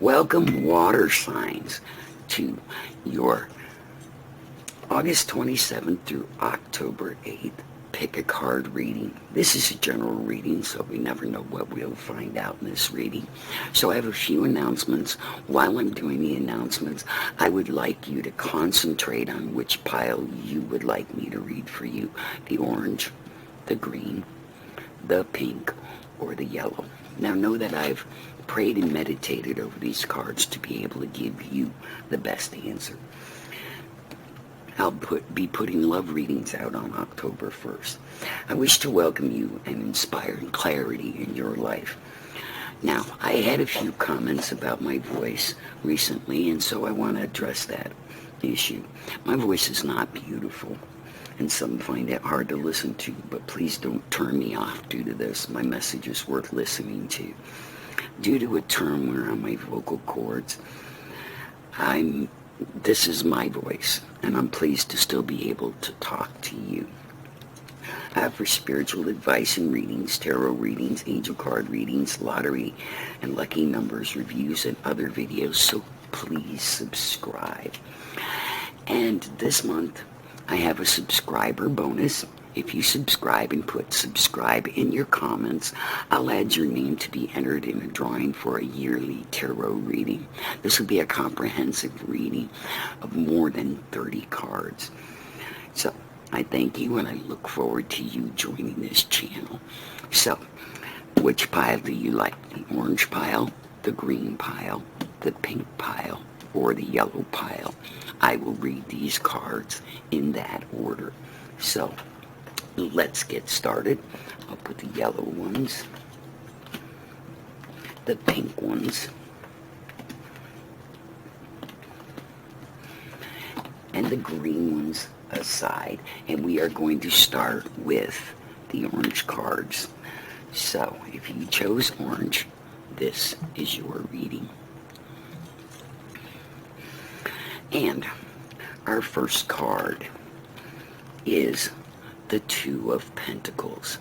Welcome, water signs, to your August 27th through October 8th pick a card reading. This is a general reading, so we never know what we'll find out in this reading. So I have a few announcements. While I'm doing the announcements, I would like you to concentrate on which pile you would like me to read for you. The orange, the green, the pink, or the yellow. Now know that I've prayed and meditated over these cards to be able to give you the best answer. I'll be putting love readings out on October 1st. I wish to welcome you and inspire clarity in your life. Now, I had a few comments about my voice recently, and so I want to address that issue. My voice is not beautiful, and some find it hard to listen to, but please don't turn me off due to this. My message is worth listening to. Due to a turmoil on my vocal cords, this is my voice, and I'm pleased to still be able to talk to you. For spiritual advice and readings, tarot readings, angel card readings, lottery, and lucky numbers reviews, and other videos, so please subscribe. And this month, I have a subscriber bonus. If you subscribe and put subscribe in your comments, I'll add your name to be entered in a drawing for a yearly tarot reading. This will be a comprehensive reading of more than 30 cards. So, I thank you and I look forward to you joining this channel. So, which pile do you like? The orange pile, the green pile, the pink pile, or the yellow pile? I will read these cards in that order. So, let's get started. I'll put the yellow ones, the pink ones, and the green ones aside. And we are going to start with the orange cards. So, if you chose orange, this is your reading. And our first card is the Two of Pentacles.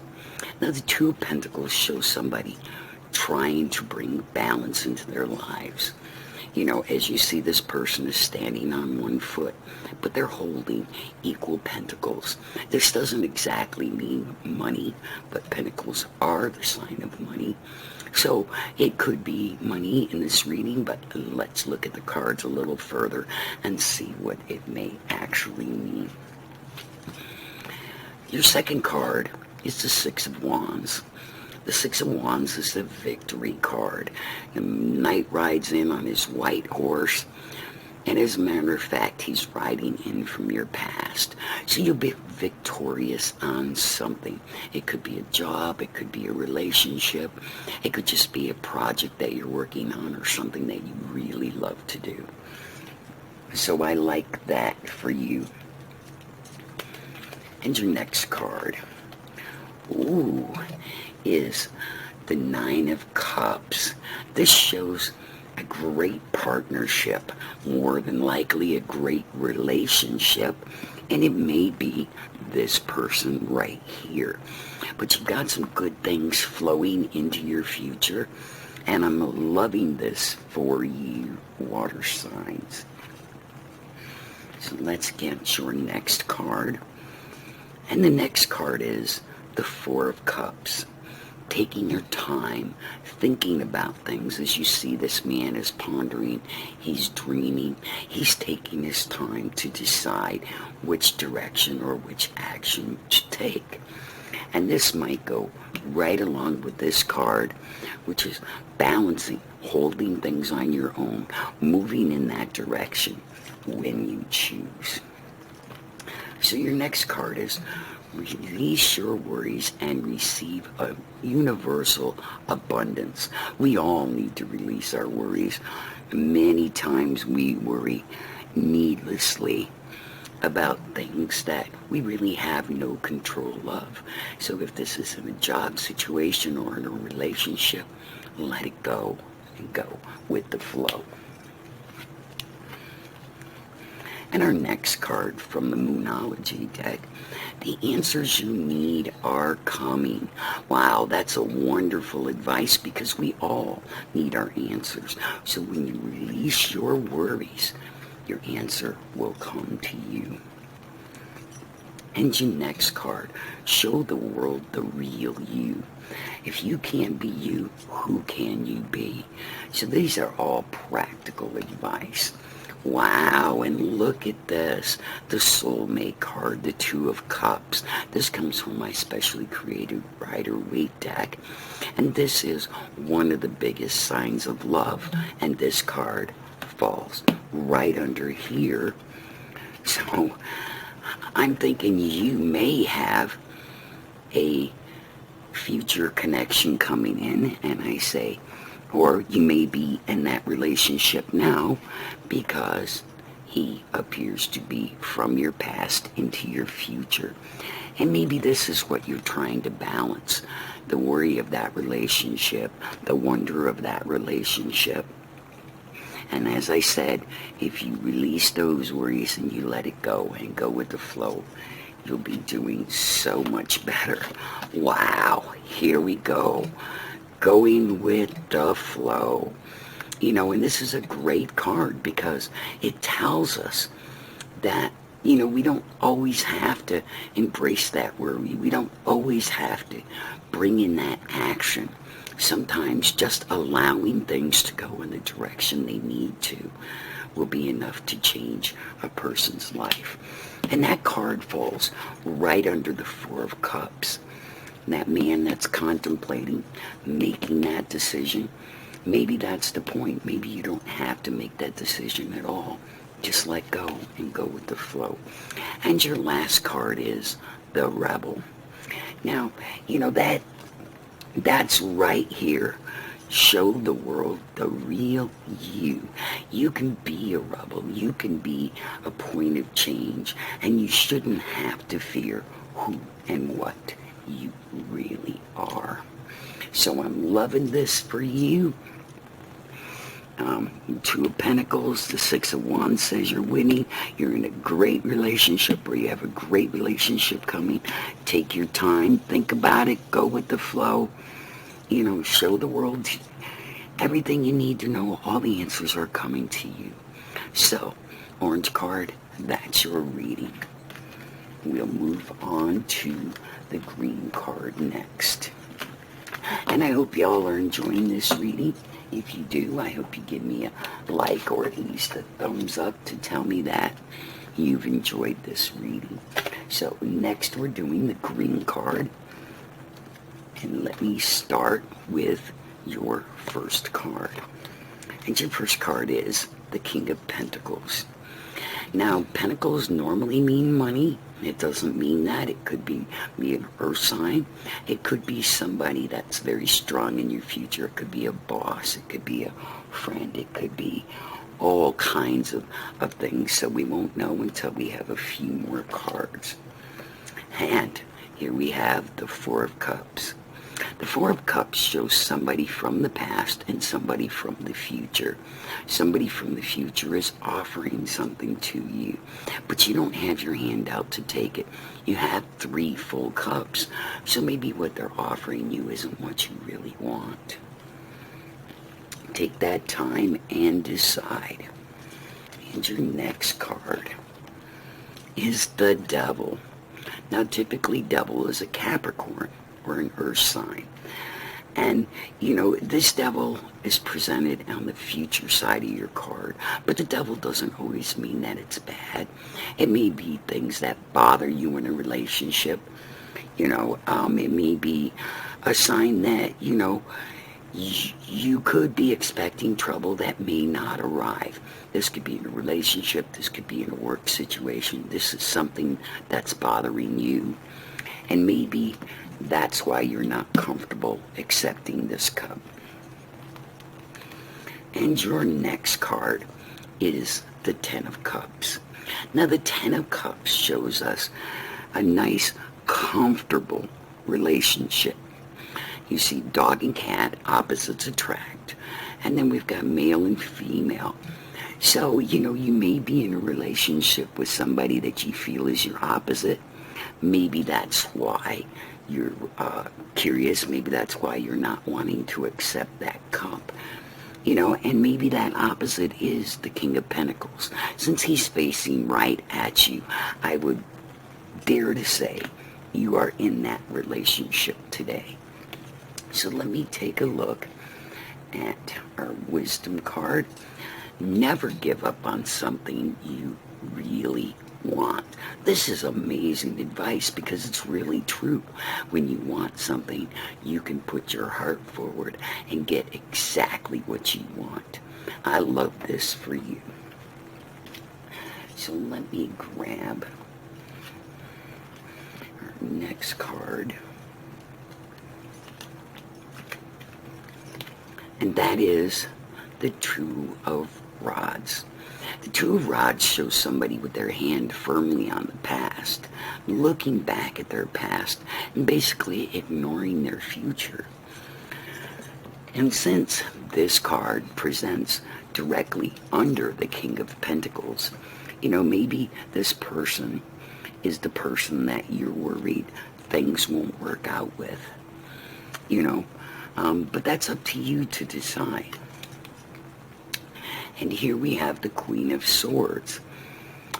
Now, the Two of Pentacles shows somebody trying to bring balance into their lives. You know, as you see, this person is standing on one foot, but they're holding equal pentacles. This doesn't exactly mean money, but pentacles are the sign of money. So it could be money in this reading, but let's look at the cards a little further and see what it may actually mean. Your second card is the Six of Wands. The Six of Wands is the victory card. The knight rides in on his white horse, and as a matter of fact, he's riding in from your past. So you'll be victorious on something. It could be a job, it could be a relationship, it could just be a project that you're working on or something that you really love to do. So I like that for you. And your next card, is the Nine of Cups. This shows a great partnership, more than likely a great relationship, and it may be this person right here. But you've got some good things flowing into your future, and I'm loving this for you, water signs. So let's get your next card. And the next card is the Four of Cups. Taking your time, thinking about things. As you see, this man is pondering, he's dreaming, he's taking his time to decide which direction or which action to take. And this might go right along with this card, which is balancing, holding things on your own, moving in that direction when you choose. So your next card is release your worries and receive a universal abundance. We all need to release our worries. Many times we worry needlessly about things that we really have no control of. So if this is in a job situation or in a relationship, let it go and go with the flow. And our next card from the Moonology deck, the answers you need are coming. Wow, that's a wonderful advice because we all need our answers. So when you release your worries, your answer will come to you. And your next card, show the world the real you. If you can't be you, who can you be? So these are all practical advice. Wow, and look at this, the soulmate card, the Two of Cups. This comes from my specially created Rider-Waite deck. And this is one of the biggest signs of love. And this card falls right under here. So I'm thinking you may have a future connection coming in, and I say, or you may be in that relationship now because he appears to be from your past into your future. And maybe this is what you're trying to balance, the worry of that relationship, the wonder of that relationship. And as I said, if you release those worries and you let it go and go with the flow, you'll be doing so much better. Wow, here we go. Going with the flow. You know, and this is a great card because it tells us that, you know, we don't always have to embrace that worry. We don't always have to bring in that action. Sometimes just allowing things to go in the direction they need to will be enough to change a person's life. And that card falls right under the Four of Cups. That man that's contemplating making that decision, maybe that's the point. Maybe you don't have to make that decision at all. Just let go and go with the flow. And your last card is the Rebel. Now, you know, that's right here. Show the world the real you. You can be a rebel. You can be a point of change. And you shouldn't have to fear who and what you really are. So I'm loving this for you. Two of Pentacles, the Six of Wands says you're winning. You're in a great relationship, or you have a great relationship coming. Take your time. Think about it. Go with the flow. You know, show the world everything you need to know. All the answers are coming to you. So, orange card, that's your reading. We'll move on to the green card next. And I hope y'all are enjoying this reading. If you do, I hope you give me a like or at least a thumbs up to tell me that you've enjoyed this reading. So next we're doing the green card. And let me start with your first card. And your first card is the King of Pentacles. Now, pentacles normally mean money. It doesn't mean that. It could be an earth sign. It could be somebody that's very strong in your future. It could be a boss. It could be a friend. It could be all kinds of things. So we won't know until we have a few more cards. And here we have the Four of Cups. The Four of Cups shows somebody from the past and somebody from the future. Somebody from the future is offering something to you, but you don't have your hand out to take it. You have 3 full cups, so maybe what they're offering you isn't what you really want. Take that time and decide. And your next card is the Devil. Now, typically, Devil is a Capricorn or an earth sign. And, you know, this Devil is presented on the future side of your card. But the Devil doesn't always mean that it's bad. It may be things that bother you in a relationship. You know, it may be a sign that, you know, you could be expecting trouble that may not arrive. This could be in a relationship. This could be in a work situation. This is something that's bothering you. And maybe that's why you're not comfortable accepting this cup. And your next card is the Ten of Cups. Now, the Ten of Cups shows us a nice, comfortable relationship. You see dog and cat, opposites attract. And then we've got male and female. So, you may be in a relationship with somebody that you feel is your opposite. Maybe that's why you're curious. Maybe that's why you're not wanting to accept that cup. And maybe that opposite is the King of Pentacles. Since he's facing right at you, I would dare to say you are in that relationship today. So let me take a look at our wisdom card. Never give up on something you really want. This is amazing advice because it's really true. When you want something, you can put your heart forward and get exactly what you want. I love this for you. So let me grab our next card. And that is the Two of Rods. The Two of Rods shows somebody with their hand firmly on the past, looking back at their past, and basically ignoring their future. And since this card presents directly under the King of Pentacles, maybe this person is the person that you're worried things won't work out with. But that's up to you to decide. And here we have the Queen of Swords,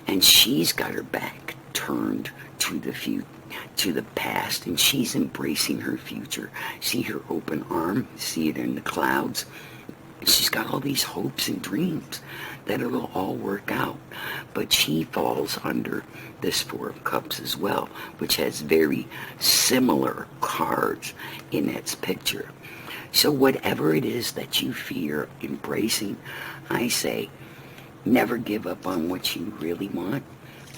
and she's got her back turned to the past, and she's embracing her future. See her open arm, see it in the clouds. She's got all these hopes and dreams that it'll all work out. But she falls under this Four of Cups as well, which has very similar cards in its picture. So whatever it is that you fear embracing, I say, never give up on what you really want.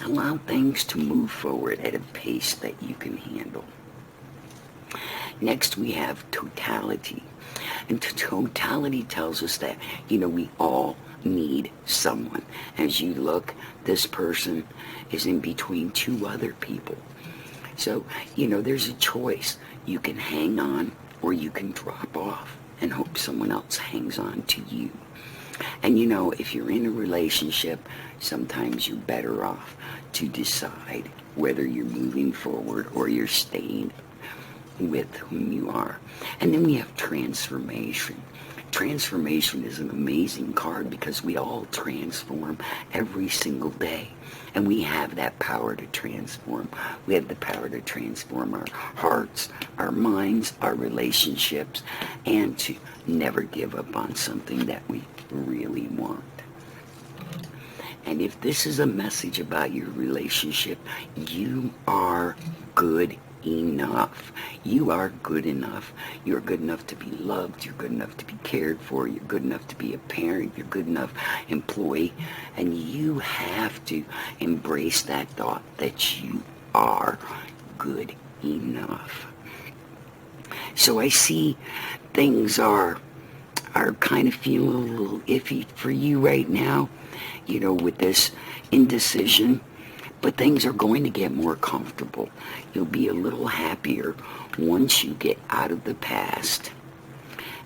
Allow things to move forward at a pace that you can handle. Next, we have totality. And totality tells us that, we all need someone. As you look, this person is in between two other people. So, there's a choice. You can hang on or you can drop off and hope someone else hangs on to you. And if you're in a relationship, sometimes you're better off to decide whether you're moving forward or you're staying with whom you are. And then we have transformation. Transformation is an amazing card because we all transform every single day. And we have that power to transform. We have the power to transform our hearts, our minds, our relationships, and to never give up on something that we really want. And if this is a message about your relationship, you are good enough. You are good enough. You're good enough to be loved. You're good enough to be cared for. You're good enough to be a parent. You're good enough employee. And you have to embrace that thought that you are good enough. So I see things are kind of feeling a little iffy for you right now, with this indecision. But things are going to get more comfortable. You'll be a little happier once you get out of the past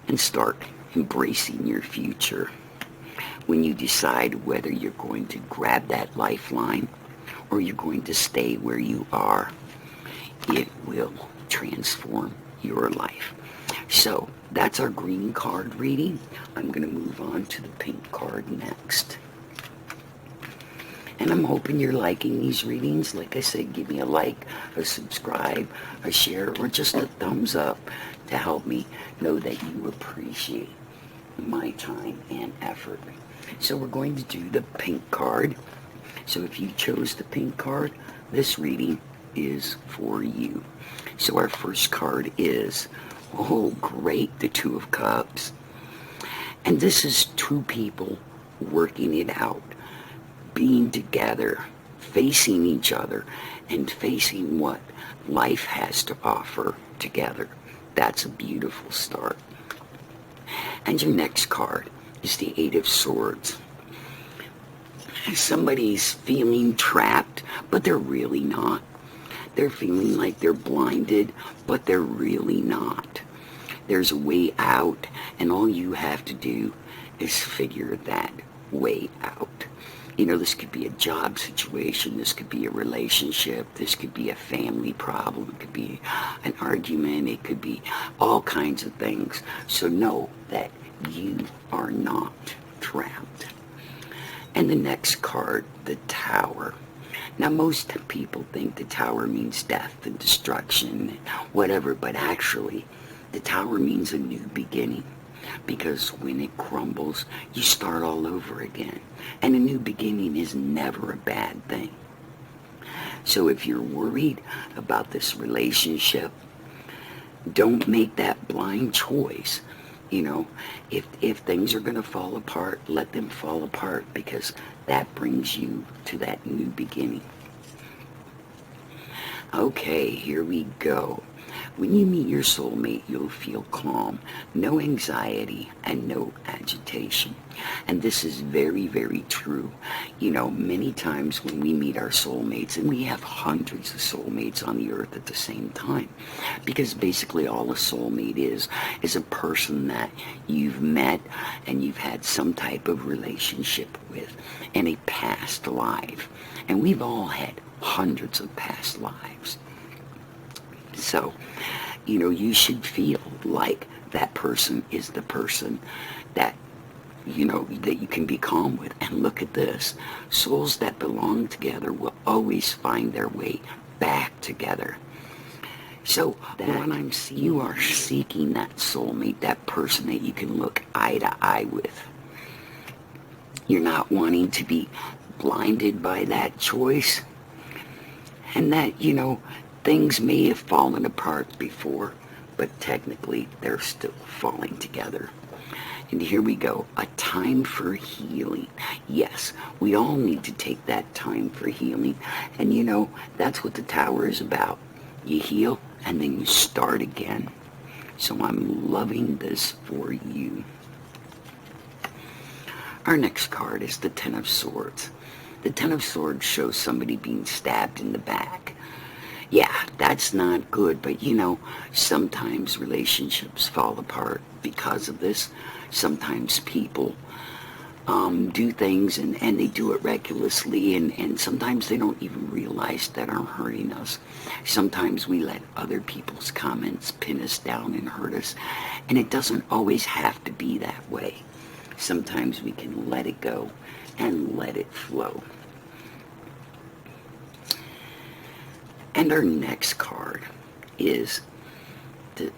and start embracing your future. When you decide whether you're going to grab that lifeline or you're going to stay where you are, it will transform your life. So that's our green card reading. I'm going to move on to the pink card next. And I'm hoping you're liking these readings. Like I said, give me a like, a subscribe, a share, or just a thumbs up to help me know that you appreciate my time and effort. So we're going to do the pink card. So if you chose the pink card, this reading is for you. So our first card is, oh great, the Two of Cups. And this is two people working it out, being together, facing each other, and facing what life has to offer together. That's a beautiful start. And your next card is the Eight of Swords. Somebody's feeling trapped, but they're really not. They're feeling like they're blinded, but they're really not. There's a way out, and all you have to do is figure that way out. You know, this could be a job situation, this could be a relationship, this could be a family problem, it could be an argument, it could be all kinds of things. So know that you are not trapped. And the next card, the Tower. Now, most people think the Tower means death and destruction, whatever, but actually, the Tower means a new beginning. Because when it crumbles, you start all over again. And a new beginning is never a bad thing. So if you're worried about this relationship, don't make that blind choice. You know, if things are going to fall apart, let them fall apart, because that brings you to that new beginning. Okay, here we go. When you meet your soulmate, you'll feel calm, no anxiety, and no agitation. And this is very, very true. You know, many times when we meet our soulmates, and we have hundreds of soulmates on the earth at the same time, because basically all a soulmate is a person that you've met and you've had some type of relationship with in a past life. And we've all had hundreds of past lives. So, you know, you should feel like that person is the person that, you know, that you can be calm with. And look at this. Souls that belong together will always find their way back together. So when I'm seeing you are seeking that soulmate, that person that you can look eye to eye with. You're not wanting to be blinded by that choice. And that, you know, things may have fallen apart before, but technically they're still falling together. And here we go, a time for healing. Yes, we all need to take that time for healing. And you know, that's what the Tower is about. You heal and then you start again. So I'm loving this for you. Our next card is the Ten of Swords. The Ten of Swords shows somebody being stabbed in the back. Yeah, that's not good, but you know, sometimes relationships fall apart because of this. Sometimes people do things and they do it recklessly, and sometimes they don't even realize that are hurting us. Sometimes we let other people's comments pin us down and hurt us, and it doesn't always have to be that way. Sometimes we can let it go and let it flow. And our next card is the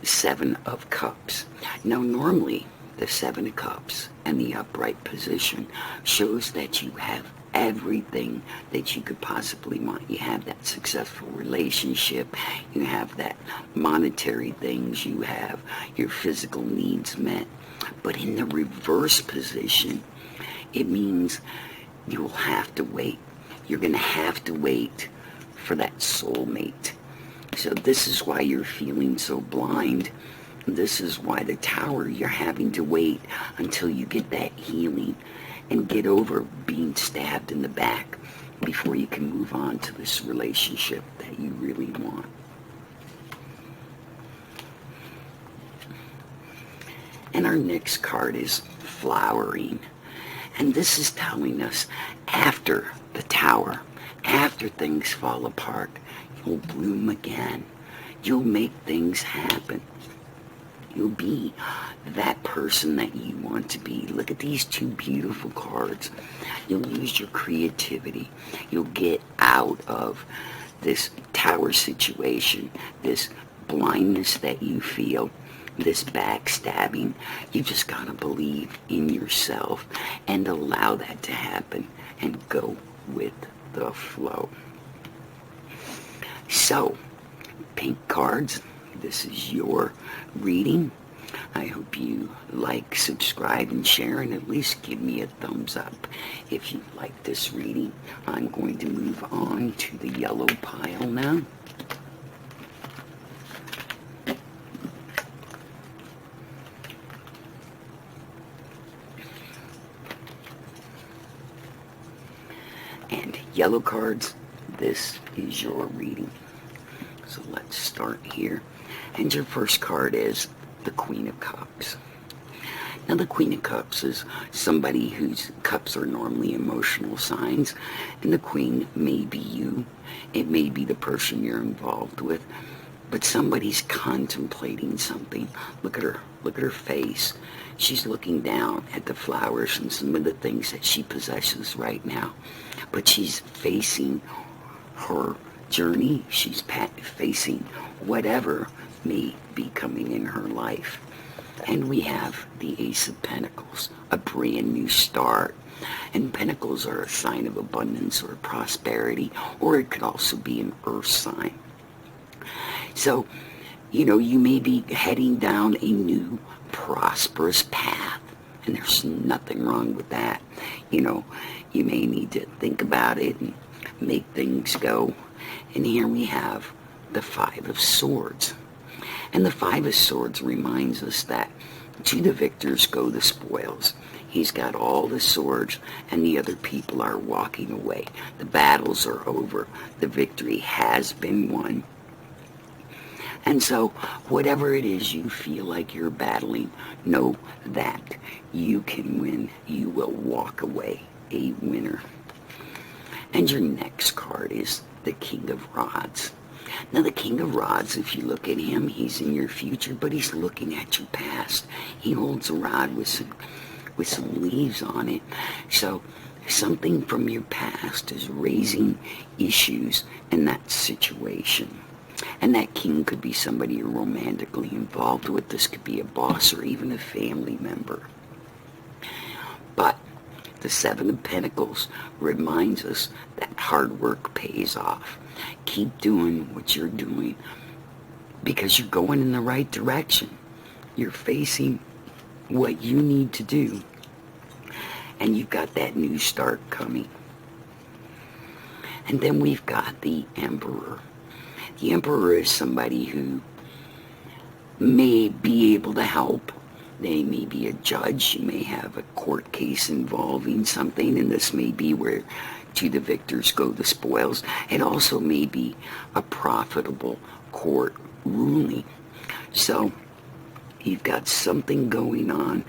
Seven of Cups. Now, normally, the Seven of Cups and the upright position shows that you have everything that you could possibly want. You have that successful relationship, you have that monetary things, you have your physical needs met. But in the reverse position, it means you'll have to wait. You're going to have to wait for that soulmate. So this is why you're feeling so blind. This is why the Tower, you're having to wait until you get that healing and get over being stabbed in the back before you can move on to this relationship that you really want. And our next card is Flowering. And this is telling us after the Tower, after things fall apart, you'll bloom again. You'll make things happen. You'll be that person that you want to be. Look at these two beautiful cards. You'll use your creativity. You'll get out of this Tower situation, this blindness that you feel, this backstabbing. You just gotta believe in yourself and allow that to happen and go with the flow. So, pink cards, this is your reading. I hope you like, subscribe, and share, and at least give me a thumbs up if you like this reading. I'm going to move on to the yellow pile now. And yellow cards, this is your reading. So let's start here. And your first card is the Queen of Cups. Now, the Queen of Cups is somebody whose cups are normally emotional signs, and the Queen may be you. It may be the person you're involved with, but somebody's contemplating something. Look at her. Look at her face. She's looking down at the flowers and some of the things that she possesses right now, but she's facing her journey. She's facing whatever may be coming in her life. And we have the Ace of Pentacles, a brand new start. And pentacles are a sign of abundance or prosperity, or it could also be an earth sign. So, you may be heading down a new prosperous path, and there's nothing wrong with that. You may need to think about it and make things go. And here we have the Five of Swords. And the Five of Swords reminds us that to the victors go the spoils. He's got all the swords, and the other people are walking away. The battles are over. The victory has been won. And so, whatever it is you feel like you're battling, know that you can win. You will walk away a winner. And your next card is the King of Rods. Now, the King of Rods, if you look at him, he's in your future, but he's looking at your past. He holds a rod with some leaves on it. So, something from your past is raising issues in that situation. And that king could be somebody you're romantically involved with. This could be a boss or even a family member. But the Seven of Pentacles reminds us that hard work pays off. Keep doing what you're doing because you're going in the right direction. You're facing what you need to do. And you've got that new start coming. And then we've got the Emperor. The Emperor is somebody who may be able to help. They may be a judge. You may have a court case involving something, and this may be where to the victors go the spoils. It also may be a profitable court ruling. So you've got something going on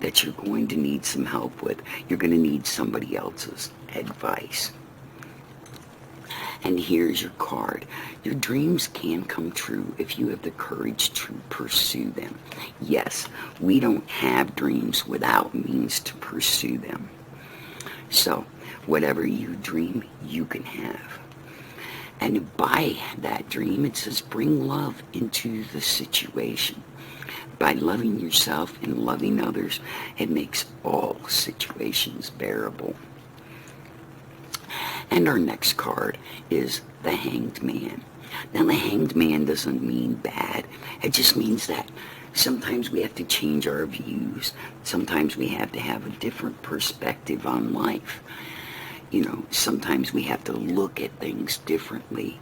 that you're going to need some help with. You're going to need somebody else's advice. And here's your card. Your dreams can come true if you have the courage to pursue them. Yes, we don't have dreams without means to pursue them. So, whatever you dream, you can have. And by that dream, it says bring love into the situation. By loving yourself and loving others, it makes all situations bearable. And our next card is the Hanged Man. Now, the Hanged Man doesn't mean bad. It just means that sometimes we have to change our views. Sometimes we have to have a different perspective on life. Sometimes we have to look at things differently.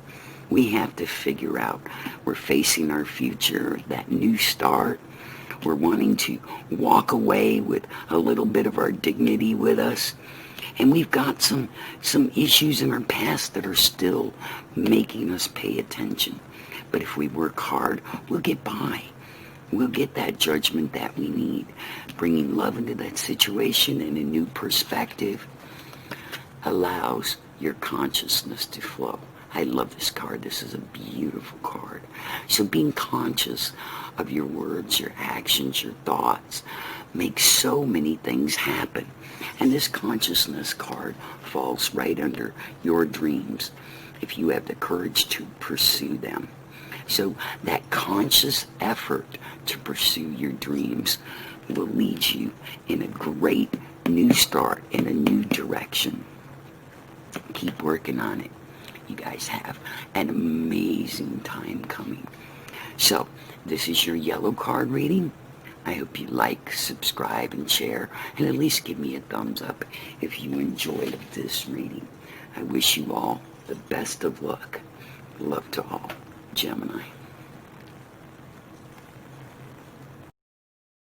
We have to figure out we're facing our future, that new start. We're wanting to walk away with a little bit of our dignity with us. And we've got some issues in our past that are still making us pay attention. But if we work hard, we'll get by. We'll get that judgment that we need. Bringing love into that situation and a new perspective allows your consciousness to flow. I love this card. This is a beautiful card. So being conscious of your words, your actions, your thoughts makes so many things happen. And this consciousness card falls right under your dreams if you have the courage to pursue them. So that conscious effort to pursue your dreams will lead you in a great new start, in a new direction. Keep working on it. You guys have an amazing time coming. So, this is your yellow card reading. I hope you like, subscribe, and share, and at least give me a thumbs up if you enjoyed this reading. I wish you all the best of luck. Love to all. Gemini.